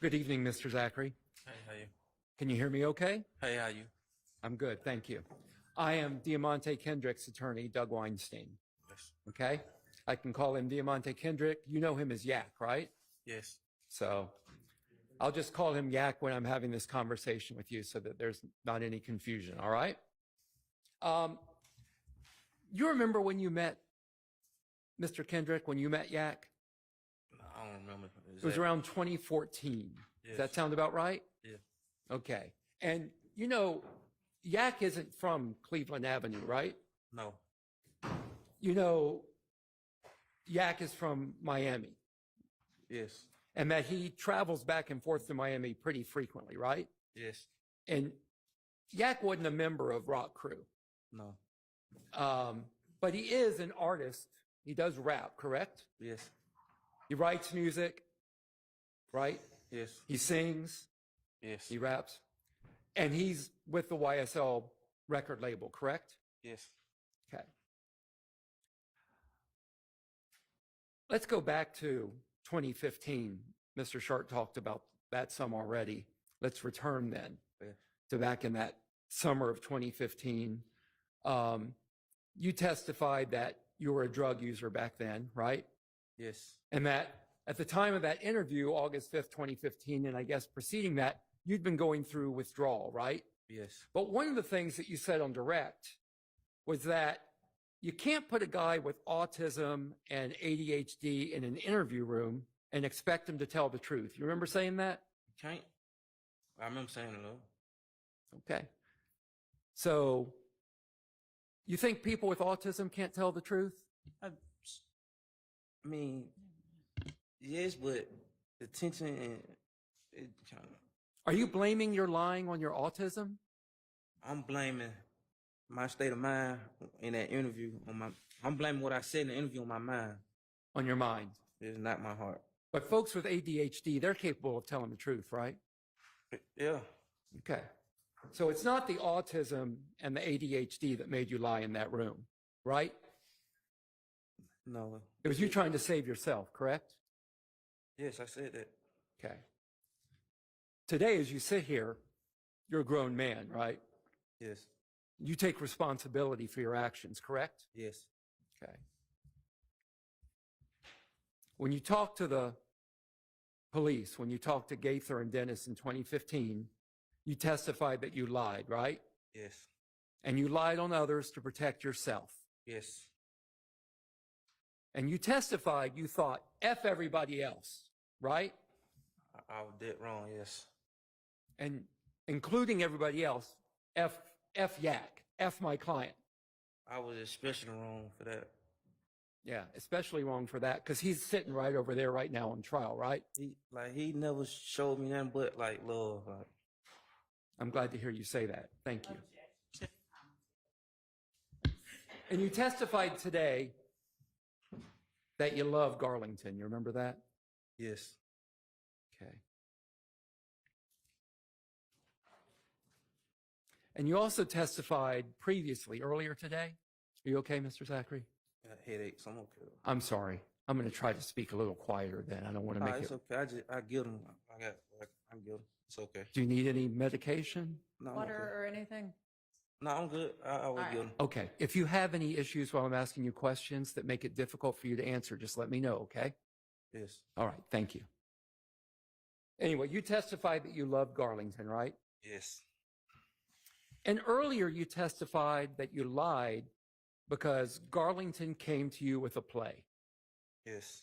Good evening, Mr. Zachary. Hey, how you? Can you hear me okay? Hey, how you? I'm good, thank you. I am Deamonte Kendrick's attorney, Doug Weinstein. Yes. Okay? I can call him Deamonte Kendrick. You know him as Yak, right? Yes. So I'll just call him Yak when I'm having this conversation with you so that there's not any confusion, all right? You remember when you met Mr. Kendrick, when you met Yak? I don't remember. It was around 2014. Yes. Does that sound about right? Yeah. Okay. And you know, Yak isn't from Cleveland Avenue, right? No. You know, Yak is from Miami. Yes. And that he travels back and forth to Miami pretty frequently, right? Yes. And Yak wasn't a member of Rock Crew. No. But he is an artist. He does rap, correct? Yes. He writes music, right? Yes. He sings, Yes. he raps, and he's with the YSL record label, correct? Yes. Okay. Let's go back to 2015. Mr. Sharp talked about that some already. Let's return then to back in that summer of 2015. You testified that you were a drug user back then, right? Yes. And that at the time of that interview, August 5th, 2015, and I guess preceding that, you'd been going through withdrawal, right? Yes. But one of the things that you said on direct was that you can't put a guy with autism and ADHD in an interview room and expect him to tell the truth. You remember saying that? Can't. I remember saying it though. Okay. So you think people with autism can't tell the truth? I mean, yes, but the tension and it kind of. Are you blaming your lying on your autism? I'm blaming my state of mind in that interview I'm blaming what I said in the interview on my mind. On your mind. It's not my heart. But folks with ADHD, they're capable of telling the truth, right? Yeah. Okay. So it's not the autism and the ADHD that made you lie in that room, right? No. It was you trying to save yourself, correct? Yes, I said that. Okay. Today, as you sit here, you're a grown man, right? Yes. You take responsibility for your actions, correct? Yes. Okay. When you talk to the police, when you talk to Gaither and Dennis in 2015, you testified that you lied, right? Yes. And you lied on others to protect yourself. Yes. And you testified you thought, F everybody else, right? I did wrong, yes. And including everybody else, F Yak, F my client. I was especially wrong for that. Yeah, especially wrong for that, because he's sitting right over there right now on trial, right? He never showed me nothing but like love. Like. I'm glad to hear you say that. Thank you. And you testified today that you love Garlington. You remember that? Yes. Okay. And you also testified previously, earlier today. Are you okay, Mr. Zachary? I got headaches. I'm okay. I'm sorry. I'm going to try to speak a little quieter then. I don't want to make it's it. okay. I get them. I'm good. It's okay. Do you need any medication? No, Water okay. or anything? No, I'm good. I will get them. Okay. If you have any issues while I'm asking you questions that make it difficult for you to answer, just let me know, okay? Yes. All right. Thank you. Anyway, you testified that you loved Garlington, right? Yes. And earlier you testified that you lied because Garlington came to you with a play. Yes.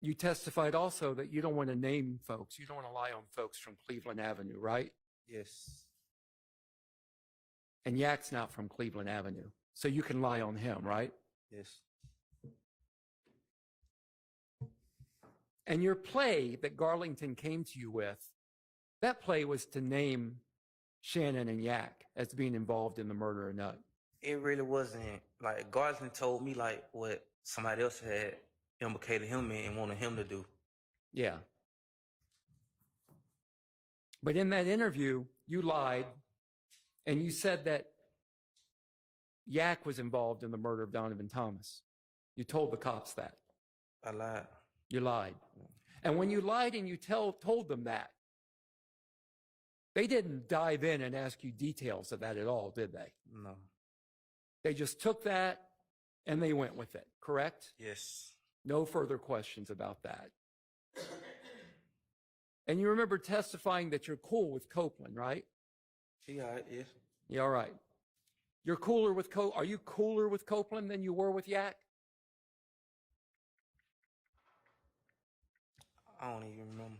You testified also that you don't want to name folks. You don't want to lie on folks from Cleveland Avenue, right? Yes. And Yak's not from Cleveland Avenue, so you can lie on him, right? Yes. And your play that Garlington came to you with, that play was to name Shannon and Yak as being involved in the murder of Nut. It really wasn't. Like, Garlington told me, like, what somebody else had implicated him in and wanted him to do. Yeah. But in that interview, you lied, and you said that Yak was involved in the murder of Donovan Thomas. You told the cops that. I lied. You lied. And when you lied and you told them that, they didn't dive in and ask you details of that at all, did they? No. They just took that and they went with it, correct? Yes. No further questions about that. And you remember testifying that you're cool with Copeland, right? Yeah, yes. Yeah, all right. You're cooler with are you cooler with Copeland than you were with Yak? I don't even remember.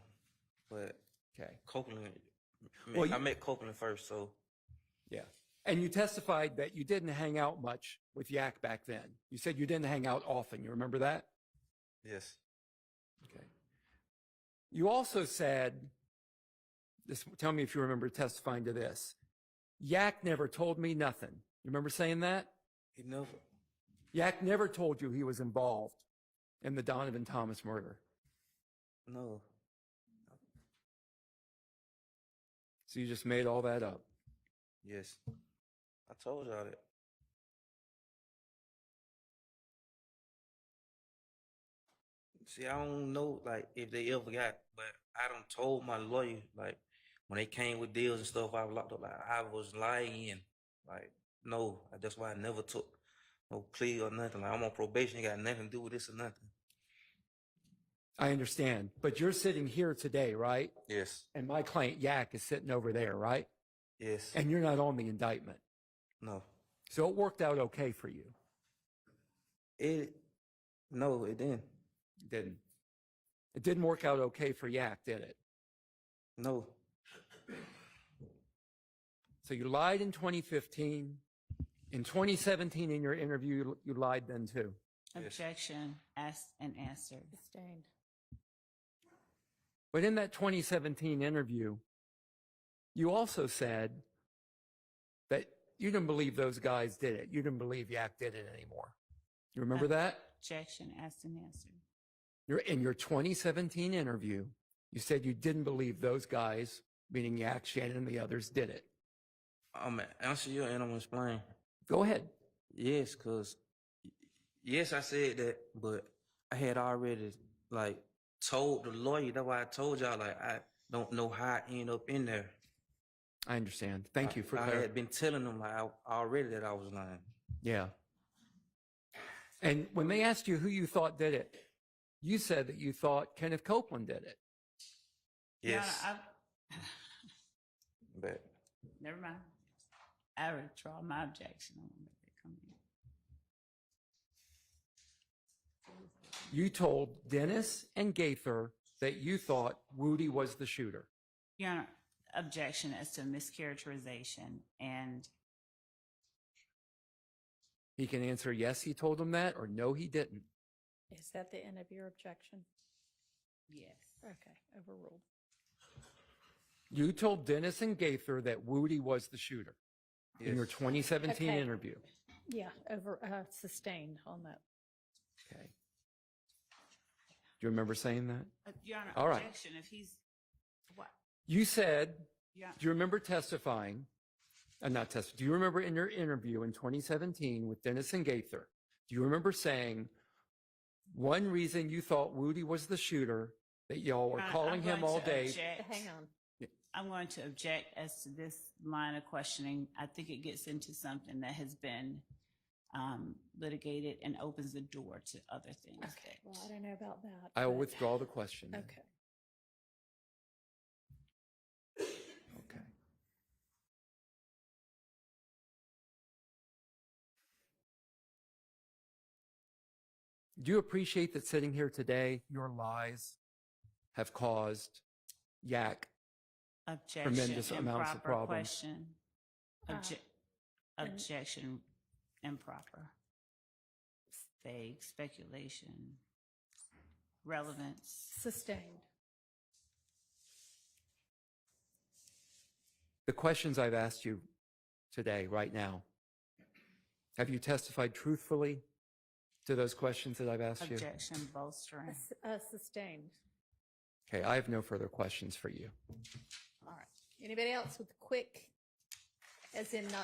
But Okay. Copeland, Well, I met Copeland first, so. Yeah. And you testified that you didn't hang out much with Yak back then. You said you didn't hang out often. You remember that? Yes. Okay. You also said, tell me if you remember testifying to this. Yak never told me nothing. You remember saying that? He never. Yak never told you he was involved in the Donovan Thomas murder. No. So you just made all that up. Yes. I told y'all that. See, I don't know, like, if they ever got, but I done told my lawyer, like, when they came with deals and stuff, I was locked up, like, I was lying. Like, no, that's why I never took no plea or nothing. Like, I'm on probation, got nothing to do with this or nothing. I understand. But you're sitting here today, right? Yes. And my client Yak is sitting over there, right? Yes. And you're not on the indictment. No. So it worked out okay for you. No, it didn't. It didn't. It didn't work out okay for Yak, did it? No. So you lied in 2015. In 2017, in your interview, you lied then too. Objection, asked and answered. Sustained. But in that 2017 interview, you also said that you didn't believe those guys did it. You didn't believe Yak did it anymore. You remember that? Objection, asked and answered. In your 2017 interview, you said you didn't believe those guys, meaning Yak, Shannon, and the others, did it. I'm going to answer you and I'm going to explain. Go ahead. Yes, because, yes, I said that, but I had already, like, told the lawyer. That's why I told y'all, like, I don't know how I end up in there. I understand. Thank you for I clarifying. had been telling them, like, already that I was lying. Yeah. And when they asked you who you thought did it, you said that you thought Kenneth Copeland did it. Yes. Your Honor, But never mind. I withdraw my objection. I won't let that come in. You told Dennis and Gaither that you thought Woody was the shooter. Your Honor, objection as to mischaracterization and He can answer yes, he told them that, or no, he didn't. Is that the end of your objection? yes. Okay, overruled. You told Dennis and Gaither that Woody was the shooter in your yes. 2017 Okay. interview. Yeah, sustained on that. Okay. Do you remember saying that? Your Honor, All right. objection if he's what? You said, Your Honor, do you remember testifying? Do you remember in your interview in 2017 with Dennis and Gaither, do you remember saying one reason you thought Woody was the shooter, that y'all were Your Honor, calling I'm him going all to day? object. Hang on. I'm going to object as to this line of questioning. I think it gets into something that has been litigated and opens the door to other things. Okay, well, I don't know about that. I will but- withdraw the question. then. Okay. Okay. Do you appreciate that sitting here today, your lies have caused Yak Objection, tremendous amounts of improper problems? question. and- Objection, improper. Vague, speculation, relevance. Sustained. The questions I've asked you today, right now, have you testified truthfully to those questions that I've asked you? Objection, bolstering. Sustained. Okay, I have no further questions for you. All right. Anybody else with quick, as in not